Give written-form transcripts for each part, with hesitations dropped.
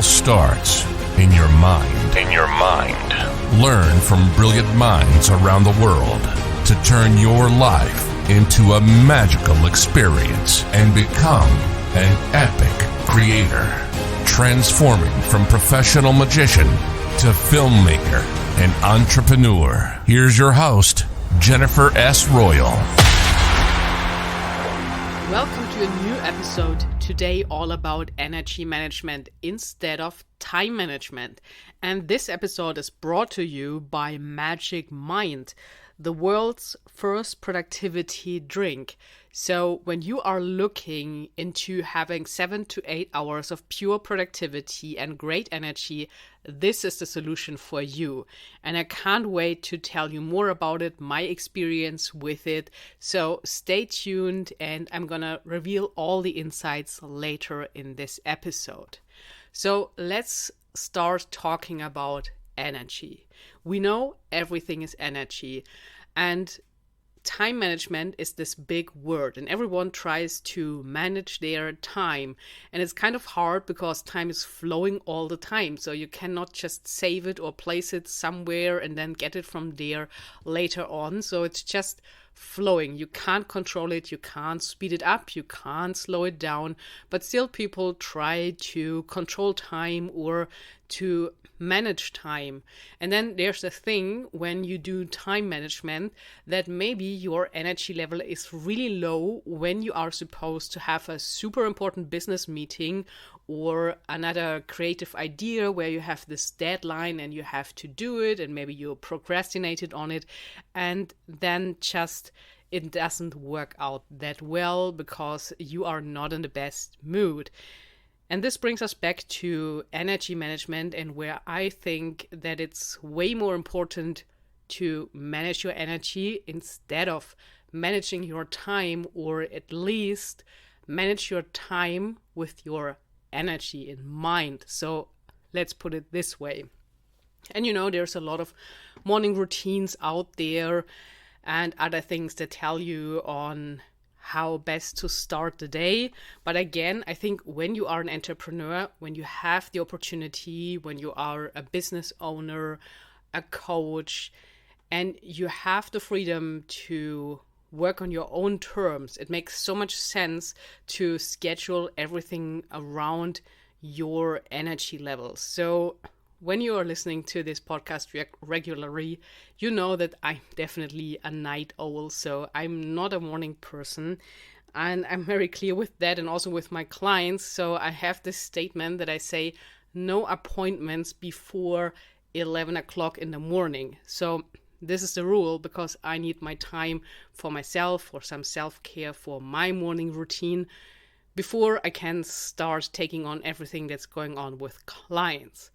all starts in your mind. Learn from brilliant minds around the world to turn your life into a magical experience and become an epic creator. Transforming from professional magician to filmmaker and entrepreneur. Here's your host, Jennifer S. Royal. Welcome to a new episode today, all about energy management instead of time management. And this episode is brought to you by Magic Mind, the world's first productivity drink. So when you are looking into having 7 to 8 hours of pure productivity and great energy, this is the solution for you. And I can't wait to tell you more about it, my experience with it. So stay tuned, and I'm gonna reveal all the insights later in this episode. So let's start talking about energy. We know everything is energy, and time management is this big word, and everyone tries to manage their time. And it's kind of hard because time is flowing all the time. So you cannot just save it or place it somewhere and then get it from there later on. So it's just flowing. You can't control it. You can't speed it up. You can't slow it down. But still people try to control time or to manage time. And then there's the thing when you do time management that maybe your energy level is really low when you are supposed to have a super important business meeting or another creative idea where you have this deadline and you have to do it, and maybe you procrastinated on it, and then just it doesn't work out that well because you are not in the best mood. And this brings us back to energy management, and where I think that it's way more important to manage your energy instead of managing your time, or at least manage your time with your energy in mind. So let's put it this way. And you know, there's a lot of morning routines out there and other things that tell you on how best to start the day. But again, I think when you are an entrepreneur, when you have the opportunity, when you are a business owner, a coach, and you have the freedom to work on your own terms, it makes so much sense to schedule everything around your energy levels. So when you are listening to this podcast regularly, you know that I'm definitely a night owl, so I'm not a morning person. And I'm very clear with that, and also with my clients. So I have this statement that I say, no appointments before 11 o'clock in the morning. So this is the rule because I need my time for myself, for some self-care, for my morning routine before I can start taking on everything that's going on with clients.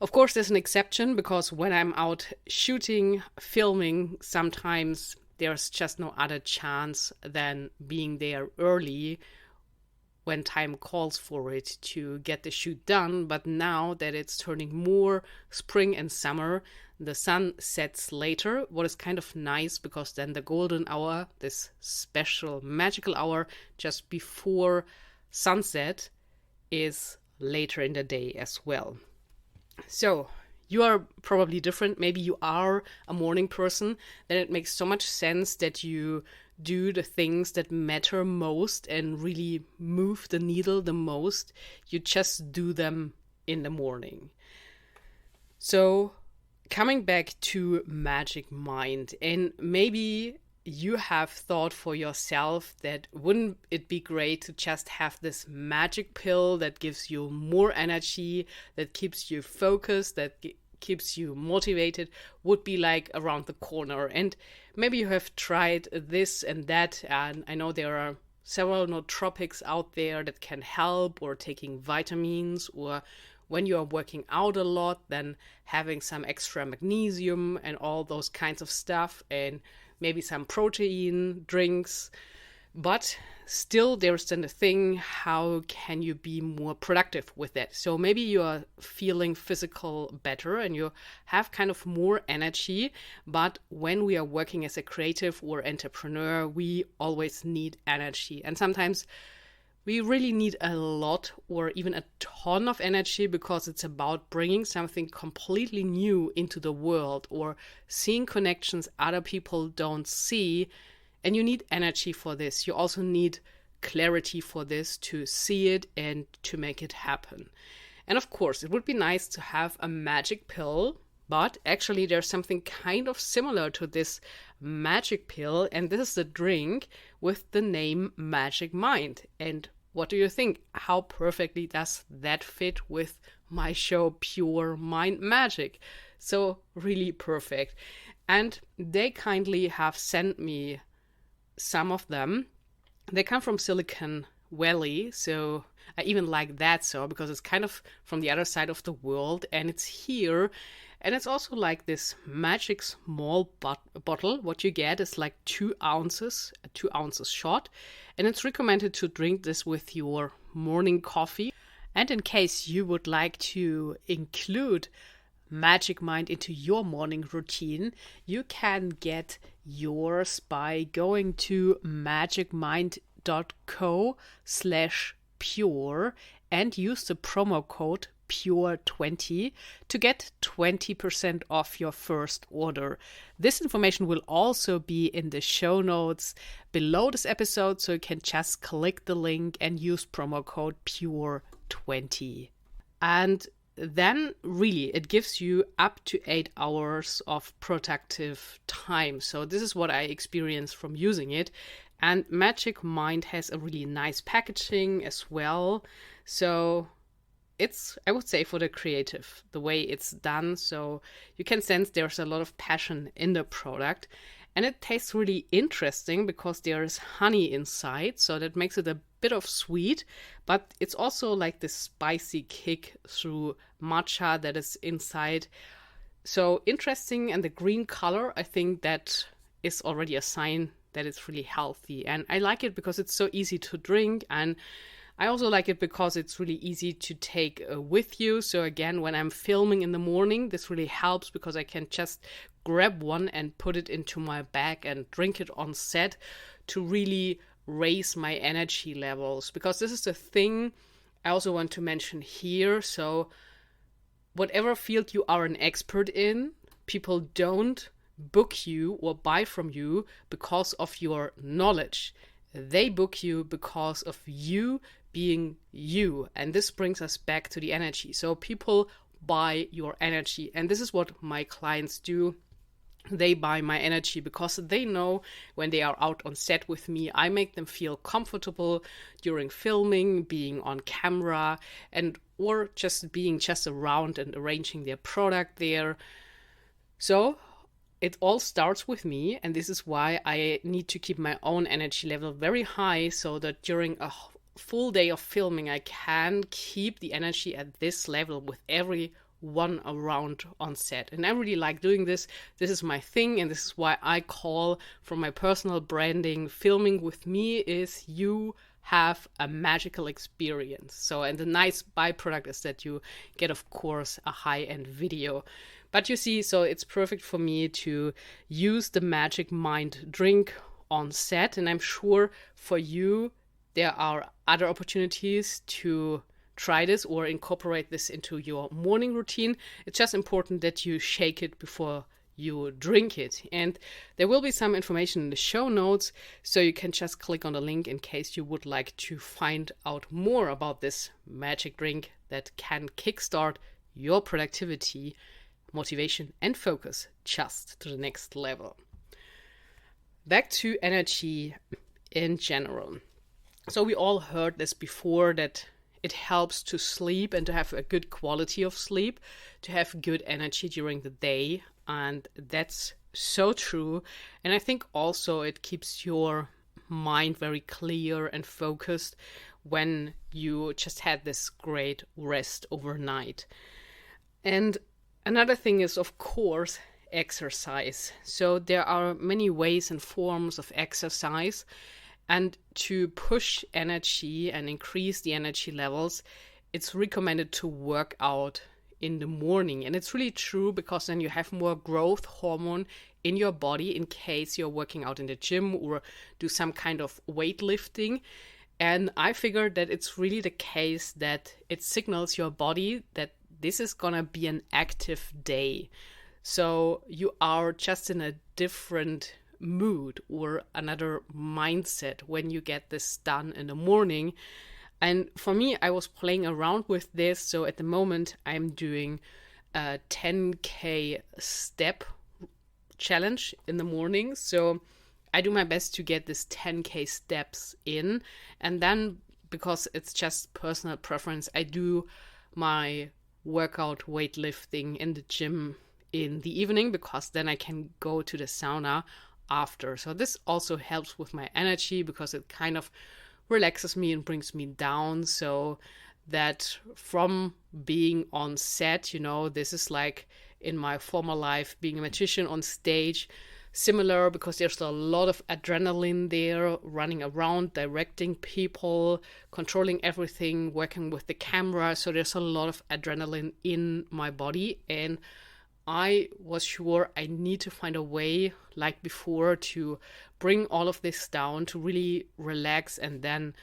Of course, there's an exception because when I'm out shooting, filming, sometimes there's just no other chance than being there early when time calls for it to get the shoot done. But now that it's turning more spring and summer, the sun sets later, what is kind of nice because then the golden hour, this special magical hour just before sunset, is later in the day as well. So you are probably different. Maybe you are a morning person. Then it makes so much sense that you do the things that matter most and really move the needle the most. You just do them in the morning. So coming back to Magic Mind, and maybe you have thought for yourself that wouldn't it be great to just have this magic pill that gives you more energy, that keeps you focused, that keeps you motivated, would be like around the corner. And maybe you have tried this and that, and I know there are several nootropics out there that can help, or taking vitamins, or when you are working out a lot, then having some extra magnesium and all those kinds of stuff, and maybe some protein drinks. But still, there's then the thing, how can you be more productive with that? So maybe you are feeling physical better and you have kind of more energy, but when we are working as a creative or entrepreneur, we always need energy. And sometimes we really need a lot or even a ton of energy because it's about bringing something completely new into the world or seeing connections other people don't see. And you need energy for this. You also need clarity for this to see it and to make it happen. And of course, it would be nice to have a magic pill, but actually there's something kind of similar to this magic pill, and this is the drink with the name Magic Mind. And what do you think? How perfectly does that fit with my show Pure Mind Magic? So really perfect. And they kindly have sent me some of them. They come from Silicon Valley, so I even like that so because it's kind of from the other side of the world and it's here. And it's also like this magic small bottle. What you get is like 2 ounces, a 2 ounces shot. And it's recommended to drink this with your morning coffee. And in case you would like to include Magic Mind into your morning routine, you can get yours by going to magicmind.co/pure and use the promo code PURE20 to get 20% off your first order. This information will also be in the show notes below this episode, so you can just click the link and use promo code PURE20. And then really it gives you up to 8 hours of productive time. So this is what I experienced from using it. And Magic Mind has a really nice packaging as well. So it's, I would say, for the creative, the way it's done. So you can sense there's a lot of passion in the product. And it tastes really interesting because there's honey inside. So that makes it a bit of sweet. But it's also like this spicy kick through matcha that is inside. So interesting. And the green color, I think that is already a sign that it's really healthy. And I like it because it's so easy to drink. And I also like it because it's really easy to take with you. So again, when I'm filming in the morning, this really helps because I can just grab one and put it into my bag and drink it on set to really raise my energy levels. Because this is the thing I also want to mention here. So whatever field you are an expert in, people don't book you or buy from you because of your knowledge. They book you because of you being you. And this brings us back to the energy. So people buy your energy. And this is what my clients do. They buy my energy because they know when they are out on set with me, I make them feel comfortable during filming, being on camera, and or just being just around and arranging their product there. So it all starts with me, and this is why I need to keep my own energy level very high so that during a full day of filming, I can keep the energy at this level with everyone around on set. And I really like doing this. This is my thing, and this is why I call from my personal branding, filming with me is you have a magical experience. So, and the nice byproduct is that you get, of course, a high-end video. But you see, so it's perfect for me to use the Magic Mind drink on set. And I'm sure for you, there are other opportunities to try this or incorporate this into your morning routine. It's just important that you shake it before you drink it. And there will be some information in the show notes, so you can just click on the link in case you would like to find out more about this magic drink that can kickstart your productivity, motivation, and focus just to the next level. Back to energy in general. So we all heard this before, that it helps to sleep and to have a good quality of sleep, to have good energy during the day. And that's so true. And I think also it keeps your mind very clear and focused when you just had this great rest overnight. And another thing is, of course, exercise. So there are many ways and forms of exercise. And to push energy and increase the energy levels, it's recommended to work out in the morning. And it's really true because then you have more growth hormone in your body in case you're working out in the gym or do some kind of weightlifting. And I figured that it's really the case that it signals your body that this is gonna be an active day. So you are just in a different mood or another mindset when you get this done in the morning. And for me, I was playing around with this. So at the moment, I'm doing a 10K step challenge in the morning. So I do my best to get this 10K steps in. And then, because it's just personal preference, I do my workout weightlifting in the gym in the evening, because then I can go to the sauna after. So this also helps with my energy, because it kind of relaxes me and brings me down, so that from being on set, this is like in my former life being a magician on stage, similar, because there's a lot of adrenaline there, running around, directing people, controlling everything, working with the camera. So there's a lot of adrenaline in my body, and I was sure I need to find a way, like before, to bring all of this down, to really relax, and then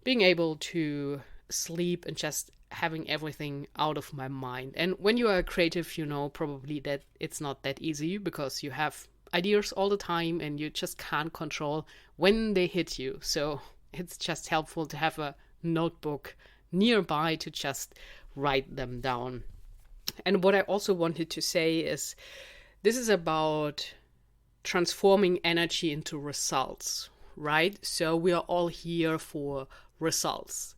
being able to sleep and just having everything out of my mind. And when you are a creative, you know probably that it's not that easy, because you have ideas all the time and you just can't control when they hit you. So it's just helpful to have a notebook nearby to just write them down. And what I also wanted to say is, this is about transforming energy into results, right? So we are all here for results.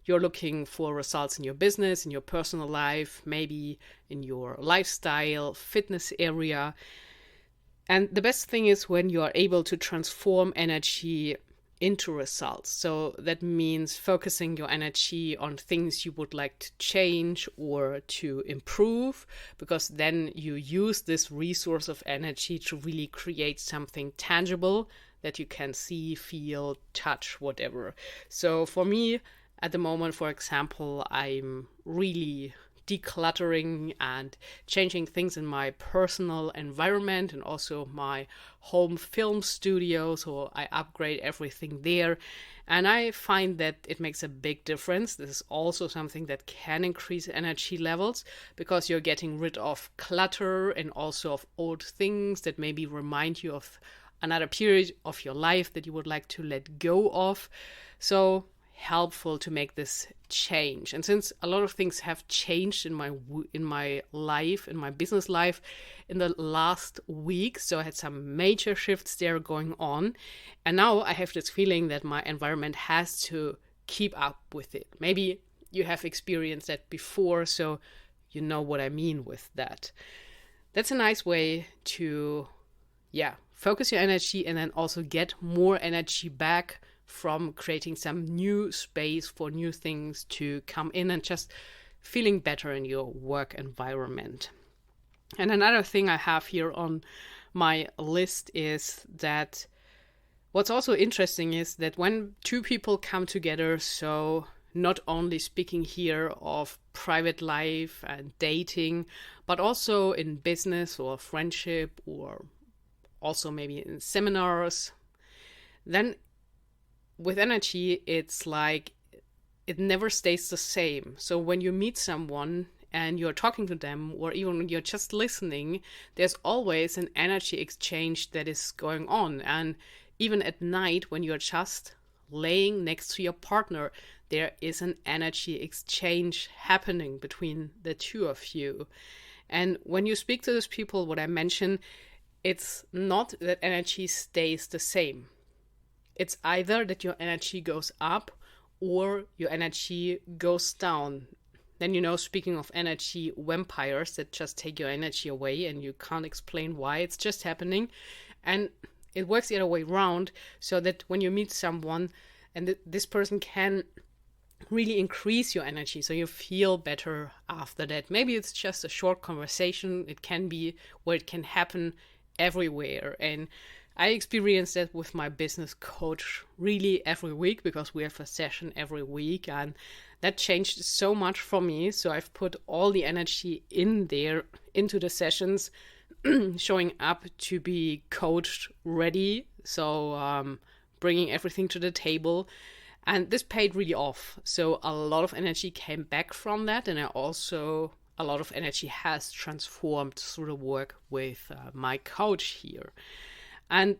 You're looking for results in your business, in your personal life, maybe in your lifestyle, fitness area. And the best thing is when you are able to transform energy into results. So that means focusing your energy on things you would like to change or to improve, because then you use this resource of energy to really create something tangible that you can see, feel, touch, whatever. So for me, at the moment, for example, I'm really decluttering and changing things in my personal environment and also my home film studio. So I upgrade everything there. And I find that it makes a big difference. This is also something that can increase energy levels, because you're getting rid of clutter and also of old things that maybe remind you of another period of your life that you would like to let go of. So helpful to make this change. And since a lot of things have changed in my life, in my business life in the last week, so I had some major shifts there going on, and now I have this feeling that my environment has to keep up with it. Maybe you have experienced that before, so you know what I mean with that. That's a nice way to focus your energy and then also get more energy back from creating some new space for new things to come in and just feeling better in your work environment. And another thing I have here on my list is that what's also interesting is that when two people come together, so not only speaking here of private life and dating, but also in business or friendship, or also maybe in seminars, then with energy, it's like it never stays the same. So when you meet someone and you're talking to them, or even when you're just listening, there's always an energy exchange that is going on. And even at night, when you're just laying next to your partner, there is an energy exchange happening between the two of you. And when you speak to those people, what I mentioned, it's not that energy stays the same. It's either that your energy goes up or your energy goes down. Then, speaking of energy vampires that just take your energy away and you can't explain why, it's just happening. And it works the other way around, so that when you meet someone and this person can really increase your energy, so you feel better after that. Maybe it's just a short conversation. It can be where it can happen everywhere. And I experience that with my business coach really every week, because we have a session every week, and that changed so much for me. So I've put all the energy in there into the sessions, showing up to be coached ready. So bringing everything to the table. And this paid really off. So a lot of energy came back from that. And a lot of energy has transformed through the work with my coach here. And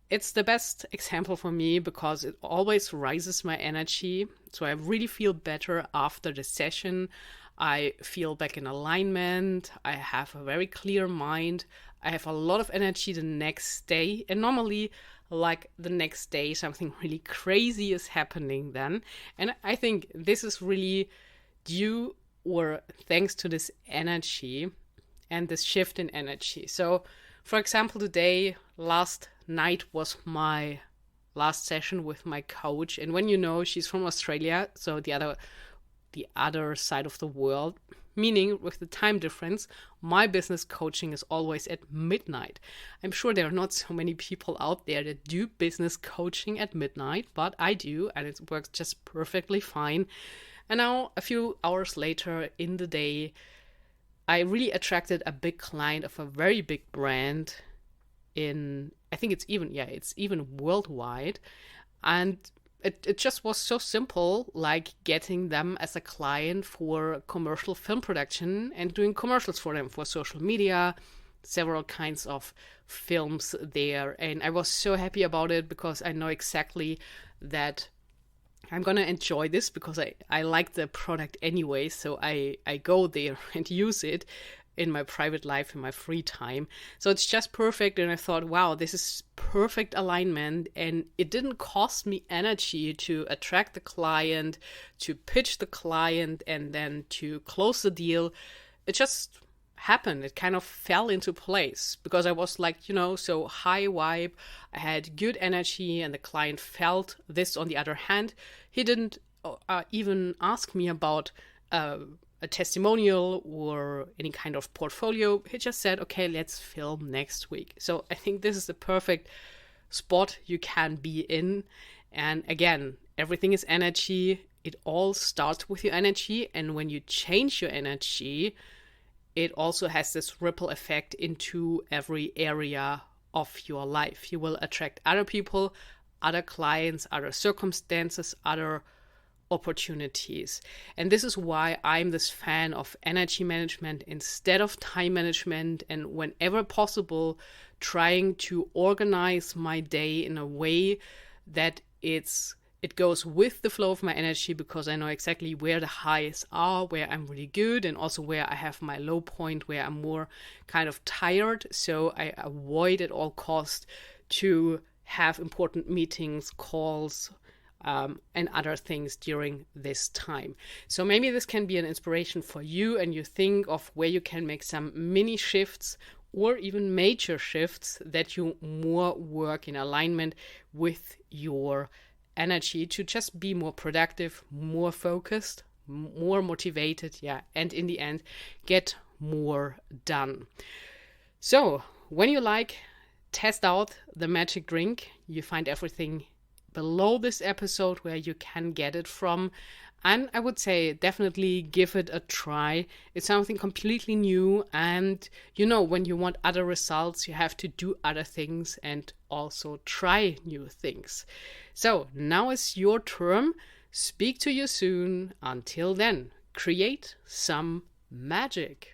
it's the best example for me because it always rises my energy. So I really feel better after the session. I feel back in alignment. I have a very clear mind. I have a lot of energy the next day. And normally, like the next day, something really crazy is happening then. And I think this is really due or thanks to this energy and this shift in energy. So, for example, today, last night was my last session with my coach. And when she's from Australia, so the other side of the world, meaning with the time difference, my business coaching is always at midnight. I'm sure there are not so many people out there that do business coaching at midnight, but I do, and it works just perfectly fine. And now, a few hours later in the day, I really attracted a big client of a very big brand I think it's even worldwide. And it just was so simple, like getting them as a client for commercial film production and doing commercials for them for social media, several kinds of films there. And I was so happy about it because I know exactly that I'm going to enjoy this because I like the product anyway. So I go there and use it in my private life, in my free time. So it's just perfect. And I thought, wow, this is perfect alignment. And it didn't cost me energy to attract the client, to pitch the client, and then to close the deal. It just happened. It kind of fell into place because I was like, so high vibe. I had good energy and the client felt this. On the other hand, he didn't even ask me about a testimonial or any kind of portfolio. He just said, okay, let's film next week. So I think this is the perfect spot you can be in. And again, everything is energy. It all starts with your energy. And when you change your energy, it also has this ripple effect into every area of your life. You will attract other people, other clients, other circumstances, other opportunities. And this is why I'm this fan of energy management instead of time management, and whenever possible trying to organize my day in a way that it goes with the flow of my energy, because I know exactly where the highs are, where I'm really good, and also where I have my low point, where I'm more kind of tired. So I avoid at all costs to have important meetings, calls, and other things during this time. So maybe this can be an inspiration for you, and you think of where you can make some mini shifts or even major shifts that you more work in alignment with your energy to just be more productive, more focused, more motivated, and in the end, get more done. So when you test out the magic drink, you find everything below this episode where you can get it from. And I would say definitely give it a try. It's something completely new. And when you want other results, you have to do other things and also try new things. So now is your turn. Speak to you soon. Until then, create some magic.